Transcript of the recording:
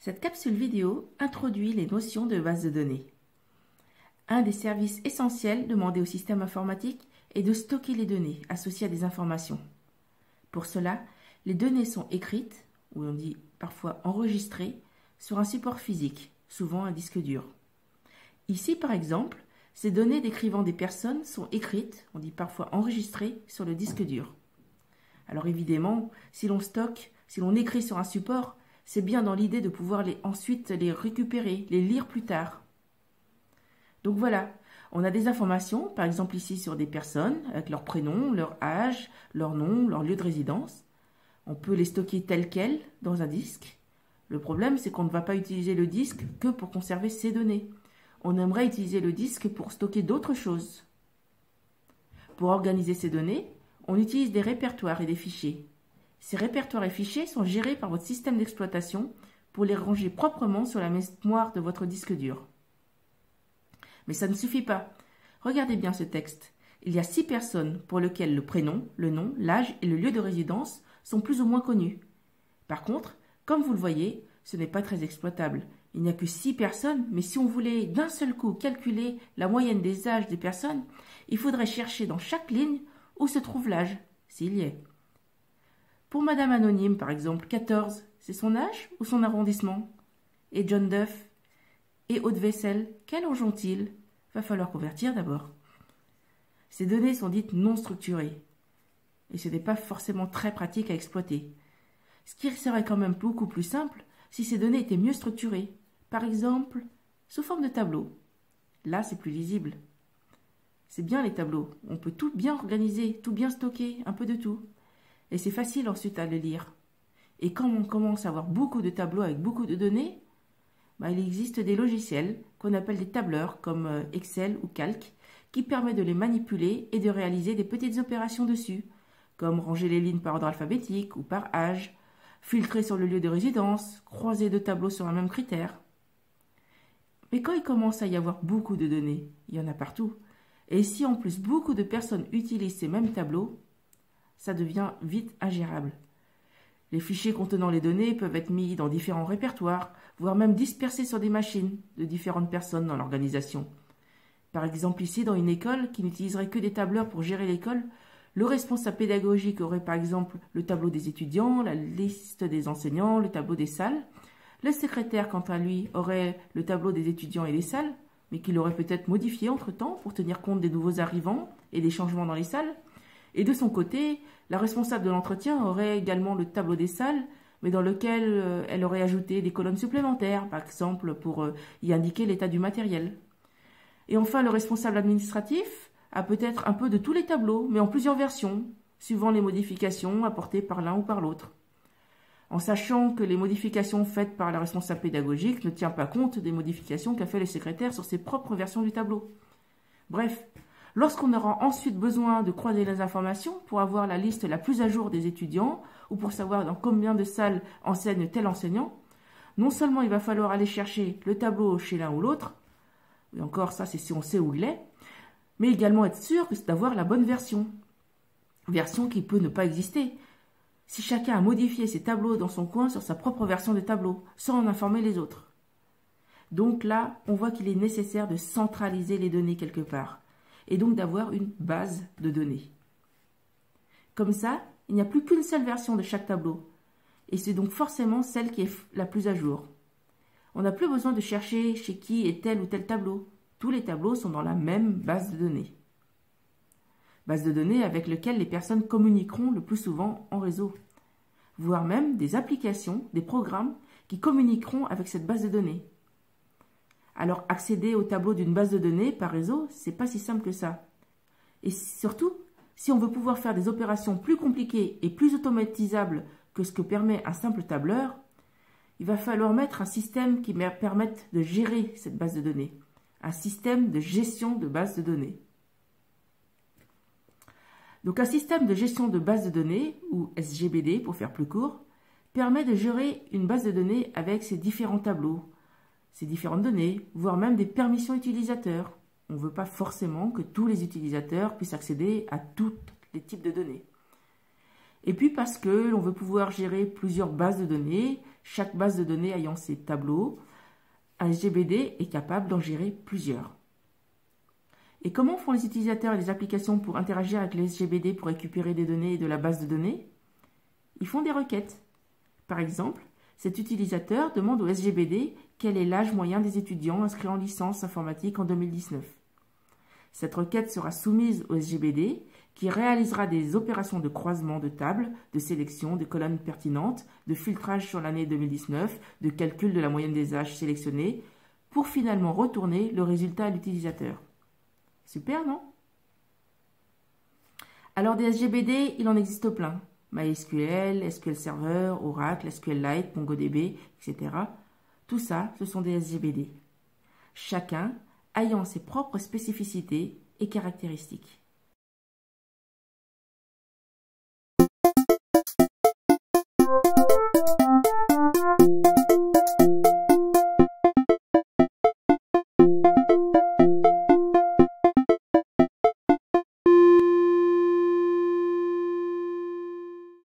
Cette capsule vidéo introduit les notions de base de données. Un des services essentiels demandés au système informatique est de stocker les données associées à des informations. Pour cela, les données sont écrites, ou on dit parfois enregistrées, sur un support physique, souvent un disque dur. Ici, par exemple, ces données décrivant des personnes sont écrites, on dit parfois enregistrées, sur le disque dur. Alors évidemment, si l'on écrit sur un support, c'est bien dans l'idée de pouvoir ensuite les récupérer, les lire plus tard. Donc voilà, on a des informations, par exemple ici sur des personnes, avec leur prénom, leur âge, leur nom, leur lieu de résidence. On peut les stocker telles quelles dans un disque. Le problème, c'est qu'on ne va pas utiliser le disque que pour conserver ces données. On aimerait utiliser le disque pour stocker d'autres choses. Pour organiser ces données, on utilise des répertoires et des fichiers. Ces répertoires et fichiers sont gérés par votre système d'exploitation pour les ranger proprement sur la mémoire de votre disque dur. Mais ça ne suffit pas. Regardez bien ce texte. Il y a 6 personnes pour lesquelles le prénom, le nom, l'âge et le lieu de résidence sont plus ou moins connus. Par contre, comme vous le voyez, ce n'est pas très exploitable. Il n'y a que 6 personnes, mais si on voulait d'un seul coup calculer la moyenne des âges des personnes, il faudrait chercher dans chaque ligne où se trouve l'âge, s'il y est. Pour Madame Anonyme, par exemple, 14, c'est son âge ou son arrondissement? Et John Duff et Haute-Vaisselle, quel âge ont-ils? Va falloir convertir d'abord. Ces données sont dites non structurées, et ce n'est pas forcément très pratique à exploiter. Ce qui serait quand même beaucoup plus simple si ces données étaient mieux structurées, par exemple sous forme de tableau. Là, c'est plus lisible. C'est bien les tableaux, on peut tout bien organiser, tout bien stocker, un peu de tout. Et c'est facile ensuite à les lire. Et quand on commence à avoir beaucoup de tableaux avec beaucoup de données, il existe des logiciels qu'on appelle des tableurs comme Excel ou Calc qui permettent de les manipuler et de réaliser des petites opérations dessus, comme ranger les lignes par ordre alphabétique ou par âge, filtrer sur le lieu de résidence, croiser 2 tableaux sur un même critère. Mais quand il commence à y avoir beaucoup de données, il y en a partout, et si en plus beaucoup de personnes utilisent ces mêmes tableaux, ça devient vite ingérable. Les fichiers contenant les données peuvent être mis dans différents répertoires, voire même dispersés sur des machines de différentes personnes dans l'organisation. Par exemple ici, dans une école qui n'utiliserait que des tableurs pour gérer l'école, le responsable pédagogique aurait par exemple le tableau des étudiants, la liste des enseignants, le tableau des salles. Le secrétaire, quant à lui, aurait le tableau des étudiants et des salles, mais qu'il aurait peut-être modifié entre-temps pour tenir compte des nouveaux arrivants et des changements dans les salles. Et de son côté, la responsable de l'entretien aurait également le tableau des salles, mais dans lequel elle aurait ajouté des colonnes supplémentaires, par exemple pour y indiquer l'état du matériel. Et enfin, le responsable administratif a peut-être un peu de tous les tableaux, mais en plusieurs versions, suivant les modifications apportées par l'un ou par l'autre. En sachant que les modifications faites par la responsable pédagogique ne tient pas compte des modifications qu'a fait le secrétaire sur ses propres versions du tableau. Bref, lorsqu'on aura ensuite besoin de croiser les informations pour avoir la liste la plus à jour des étudiants ou pour savoir dans combien de salles enseigne tel enseignant, non seulement il va falloir aller chercher le tableau chez l'un ou l'autre, et encore ça c'est si on sait où il est, mais également être sûr d'avoir la bonne version qui peut ne pas exister. Si chacun a modifié ses tableaux dans son coin sur sa propre version de tableau, sans en informer les autres. Donc là, on voit qu'il est nécessaire de centraliser les données quelque part, et donc d'avoir une base de données. Comme ça, il n'y a plus qu'une seule version de chaque tableau, et c'est donc forcément celle qui est la plus à jour. On n'a plus besoin de chercher chez qui est tel ou tel tableau. Tous les tableaux sont dans la même base de données. Base de données avec laquelle les personnes communiqueront le plus souvent en réseau, voire même des applications, des programmes qui communiqueront avec cette base de données. Alors accéder au tableau d'une base de données par réseau, c'est pas si simple que ça. Et surtout, si on veut pouvoir faire des opérations plus compliquées et plus automatisables que ce que permet un simple tableur, il va falloir mettre un système qui permette de gérer cette base de données, un système de gestion de base de données. Donc un système de gestion de base de données, ou SGBD pour faire plus court, permet de gérer une base de données avec ses différents tableaux, ces différentes données, voire même des permissions utilisateurs. On ne veut pas forcément que tous les utilisateurs puissent accéder à tous les types de données. Et puis parce que l'on veut pouvoir gérer plusieurs bases de données, chaque base de données ayant ses tableaux, un SGBD est capable d'en gérer plusieurs. Et comment font les utilisateurs et les applications pour interagir avec les SGBD pour récupérer des données de la base de données? Ils font des requêtes. Par exemple, cet utilisateur demande au SGBD quel est l'âge moyen des étudiants inscrits en licence informatique en 2019. Cette requête sera soumise au SGBD qui réalisera des opérations de croisement de tables, de sélection de colonnes pertinentes, de filtrage sur l'année 2019, de calcul de la moyenne des âges sélectionnés, pour finalement retourner le résultat à l'utilisateur. Super, non? Alors des SGBD, il en existe plein. MySQL, SQL Server, Oracle, SQLite, MongoDB, etc. Tout ça, ce sont des SGBD. Chacun ayant ses propres spécificités et caractéristiques.